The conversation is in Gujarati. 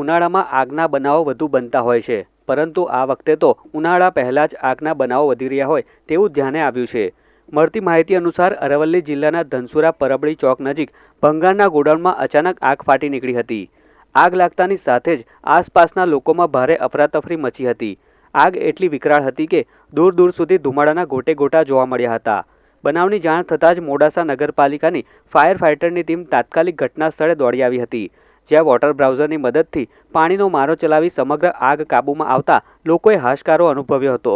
ઉનાળામાં આગના બનાવો વધુ બનતા હોય છે, પરંતુ આ વખતે તો ઉનાળા પહેલાં જ આગના બનાવો વધી રહ્યા હોય તેવું ધ્યાને આવ્યું છે. મળતી માહિતી અનુસાર અરવલ્લી જિલ્લાના ધનસુરા પરબડી ચોક નજીક ભંગારના ગોડાઉનમાં અચાનક આગ ફાટી નીકળી હતી. આગ લાગતાની સાથે જ આસપાસના લોકોમાં ભારે અફરાતફરી મચી હતી. આગ એટલી વિકરાળ હતી કે દૂર દૂર સુધી ધુમાડાના ગોટે ગોટા જોવા મળ્યા હતા. બનાવની જાણ થતાં જ મોડાસા નગરપાલિકાની ફાયર ફાઇટરની ટીમ તાત્કાલિક ઘટના સ્થળે દોડી આવી હતી, જ્યાં વોટર બ્રાઉઝરની મદદથી પાણીનો મારો ચલાવી સમગ્ર આગ કાબૂમાં આવતા લોકોએ હાશકારો અનુભવ્યો હતો.